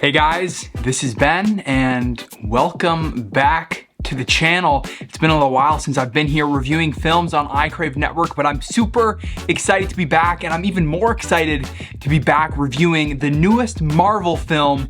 Hey guys, this is Ben and welcome back to the channel. It's been a little while since I've been here reviewing films on Crave Network, but I'm super excited to be back, and I'm even more excited to be back reviewing the newest Marvel film,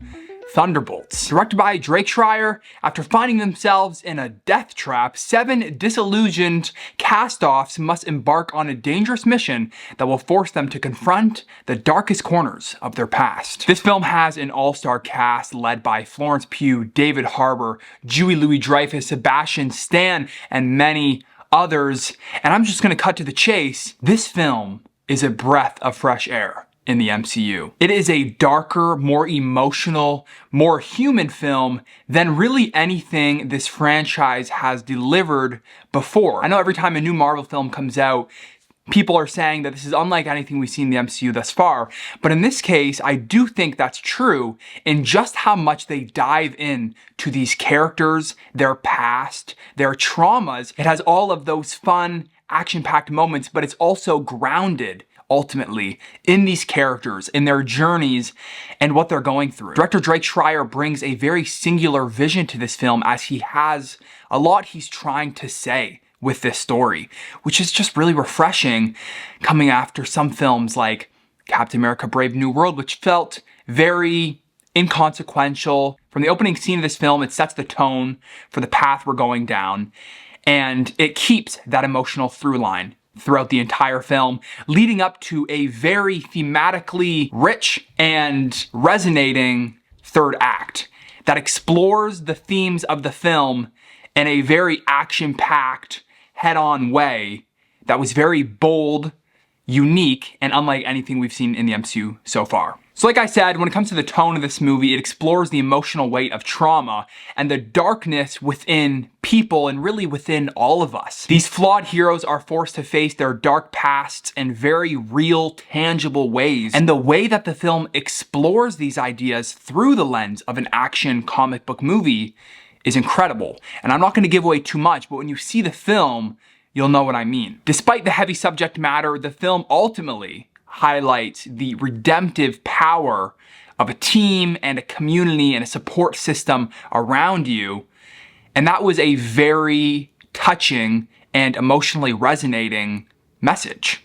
Thunderbolts. Directed by Drake Schreier, after finding themselves in a death trap, 7 disillusioned cast-offs must embark on a dangerous mission that will force them to confront the darkest corners of their past. This film has an all-star cast led by Florence Pugh, David Harbour, Julie Louis-Dreyfus, Sebastian Stan, and many others. And I'm just gonna cut to the chase. This film is a breath of fresh air in the MCU. It is a darker, more emotional, more human film than really anything this franchise has delivered before. I know every time a new Marvel film comes out, people are saying that this is unlike anything we've seen in the MCU thus far, but in this case, I do think that's true in just how much they dive in to these characters, their past, their traumas. It has all of those fun, action-packed moments, but it's also grounded ultimately in these characters, in their journeys, and what they're going through. Director Drake Schreier brings a very singular vision to this film, as he has a lot he's trying to say with this story, which is just really refreshing coming after some films like Captain America: Brave New World, which felt very inconsequential. From the opening scene of this film, it sets the tone for the path we're going down, and it keeps that emotional through line throughout the entire film, leading up to a very thematically rich and resonating third act that explores the themes of the film in a very action-packed, head-on way that was very bold, unique, and unlike anything we've seen in the MCU so far. So like I said, when it comes to the tone of this movie, it explores the emotional weight of trauma and the darkness within people and really within all of us. These flawed heroes are forced to face their dark pasts in very real, tangible ways. And the way that the film explores these ideas through the lens of an action comic book movie is incredible. And I'm not going to give away too much, but when you see the film, you'll know what I mean. Despite the heavy subject matter, the film ultimately highlights the redemptive power of a team and a community and a support system around you. And that was a very touching and emotionally resonating message.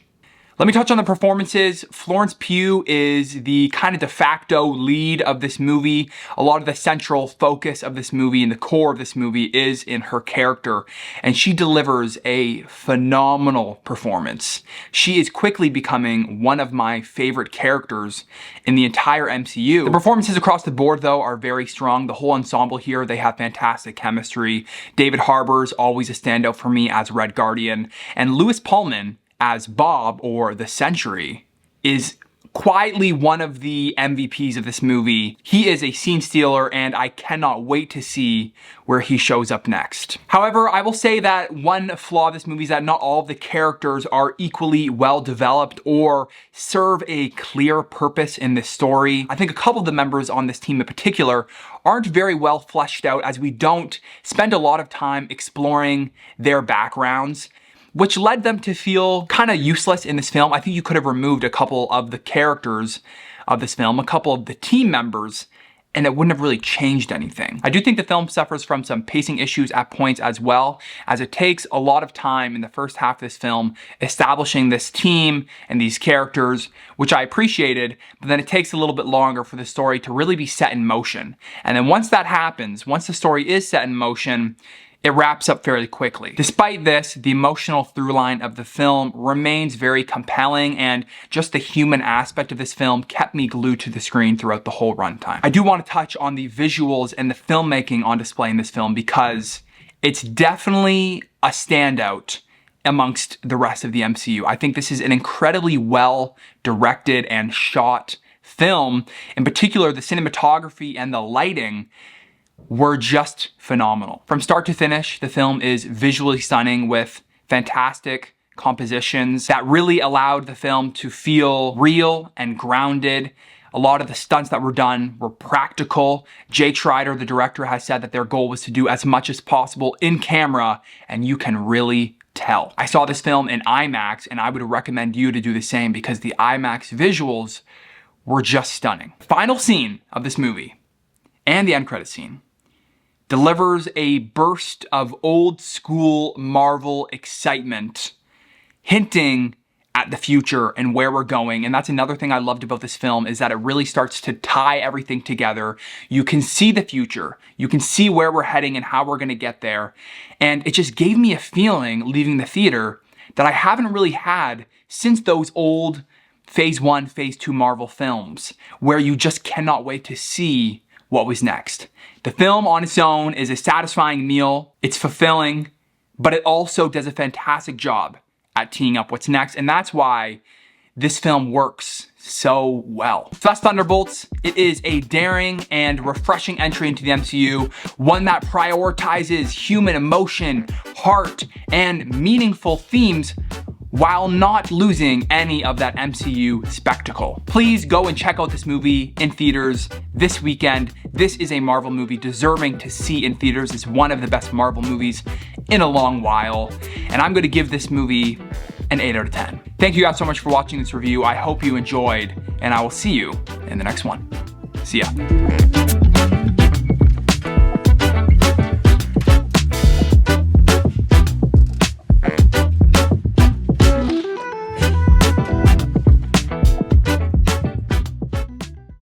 Let me touch on the performances. Florence Pugh is the kind of de facto lead of this movie. A lot of the central focus of this movie and the core of this movie is in her character, and she delivers a phenomenal performance. She is quickly becoming one of my favorite characters in the entire MCU. The performances across the board, though, are very strong. The whole ensemble here, they have fantastic chemistry. David Harbour's always a standout for me as Red Guardian, and Lewis Pullman as Bob, or the Sentry, is quietly one of the MVPs of this movie. He is a scene stealer, and I cannot wait to see where he shows up next. However, I will say that one flaw of this movie is that not all of the characters are equally well developed or serve a clear purpose in this story. I think a couple of the members on this team in particular aren't very well fleshed out, as we don't spend a lot of time exploring their backgrounds, which led them to feel kind of useless in this film. I think you could have removed a couple of the characters of this film, a couple of the team members, and it wouldn't have really changed anything. I do think the film suffers from some pacing issues at points as well, as it takes a lot of time in the first half of this film establishing this team and these characters, which I appreciated, but then it takes a little bit longer for the story to really be set in motion. And then once that happens, once the story is set in motion, it wraps up fairly quickly. Despite this, the emotional through line of the film remains very compelling, and just the human aspect of this film kept me glued to the screen throughout the whole runtime. I do want to touch on the visuals and the filmmaking on display in this film, because it's definitely a standout amongst the rest of the MCU. I think this is an incredibly well directed and shot film. In particular, the cinematography and the lighting were just phenomenal. From start to finish, the film is visually stunning with fantastic compositions that really allowed the film to feel real and grounded. A lot of the stunts that were done were practical. Drake Schreier, the director, has said that their goal was to do as much as possible in camera, and you can really tell. I saw this film in IMAX, and I would recommend you to do the same, because the IMAX visuals were just stunning. Final scene of this movie. and the end credit scene delivers a burst of old school Marvel excitement, hinting at the future and where we're going. And that's another thing I loved about this film, is that it really starts to tie everything together. You can see the future. You can see where we're heading and how we're gonna get there. And it just gave me a feeling leaving the theater that I haven't really had since those old Phase 1, Phase 2 Marvel films, where you just cannot wait to see what was next. The film on its own is a satisfying meal. It's fulfilling, but it also does a fantastic job at teeing up what's next, and that's why this film works so well. So that's Thunderbolts. It is a daring and refreshing entry into the MCU, one that prioritizes human emotion, heart, and meaningful themes while not losing any of that MCU spectacle. Please go and check out this movie in theaters this weekend. This is a Marvel movie deserving to see in theaters. It's one of the best Marvel movies in a long while, and I'm gonna give this movie an 8 out of 10. Thank you guys so much for watching this review. I hope you enjoyed, and I will see you in the next one. See ya.